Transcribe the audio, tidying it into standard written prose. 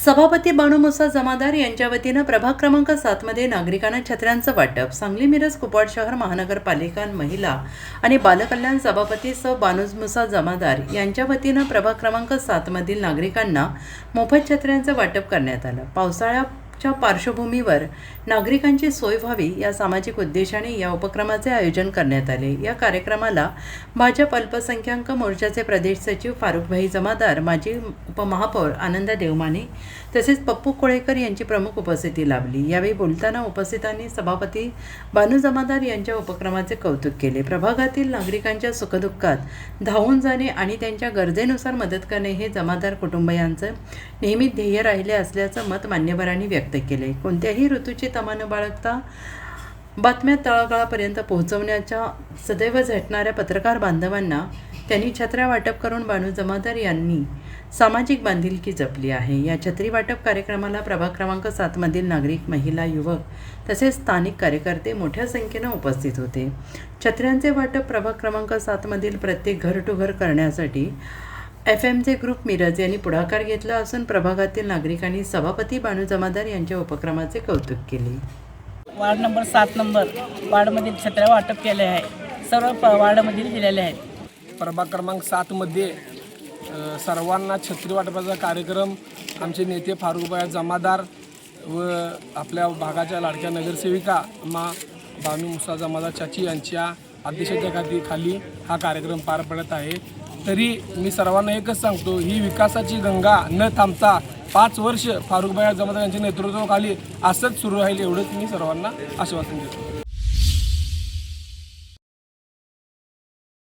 सभापती बानू मुसा जमादार यांच्या वतीनं प्रभाग क्रमांक 7 मध्ये नागरिकांना छत्र्यांचं वाटप. सांगली मिरज कुपवाड शहर महानगरपालिका महिला आणि बालकल्याण सभापती बानू मुसा जमादार यांच्या वतीनं प्रभाग क्रमांक 7 मधील नागरिकांना मोफत छत्र्यांचं वाटप करण्यात आलं. पावसाळ्याच्या पार्श्वभूमीवर नागरिकांची सोय व्हावी या सामाजिक उद्देशाने या उपक्रमाचे आयोजन करण्यात आले. या कार्यक्रमाला भाजप अल्पसंख्याक मोर्चाचे प्रदेश सचिव फारुखभाई जमादार, माजी उपमहापौर आनंदा देवमाने तसेच पप्पू कोळेकर यांची प्रमुख उपस्थिती लाभली. यावेळी बोलताना उपस्थितांनी सभापती बानू जमादार यांच्या उपक्रमाचे कौतुक केले. प्रभागातील नागरिकांच्या सुखदुःखात धावून जाणे आणि त्यांच्या गरजेनुसार मदत करणे हे जमादार कुटुंबियांचं नेहमी ध्येय राहिले असल्याचं मत मान्यवरांनी व्यक्त केले. कोणत्याही ऋतूची तमा न बाळगता बातम्या तळागाळापर्यंत पोहोचवण्याच्या सदैव झटणाऱ्या पत्रकार बांधवांना त्यांनी छत्र्या वाटप करून बानू जमादार यांनी सामाजिक बांधिलकी जपली आहे. या छत्री वाटप कार्यक्रमाला प्रभाग क्रमांक 7 मधील नागरिक, महिला, युवक तसेच स्थानिक कार्यकर्ते मोठ्या संख्येनं उपस्थित होते. छत्र्यांचे वाटप प्रभाग क्रमांक 7 मधील प्रत्येक घर टू घर करण्यासाठी FMचे ग्रुप मिरज यांनी पुढाकार घेतला असून प्रभागातील नागरिकांनी सभापती बानू जमादार यांच्या उपक्रमाचे कौतुक केले. वार्ड नंबर 7 वार्डमधील छत्र्या वाटप केले आहे. सर्व वार्डमधील दिलेले आहेत. प्रभाग क्रमांक 7 मध्ये सर्वांना छत्री वाटपाचा कार्यक्रम आमचे नेते फारुखभाई जमादार व आपल्या भागाच्या लाडक्या नगरसेविका बानू मुसा जमादार चाची यांच्या अध्यक्षतेखाली हा कार्यक्रम पार पडत आहे. तरी मी सर्वांना एकच सांगतो, ही विकासाची गंगा न थांबता 5 वर्ष फारुखभाई जमादार यांच्या नेतृत्वाखाली असंच सुरू राहील एवढंच मी सर्वांना आश्वासन देतो.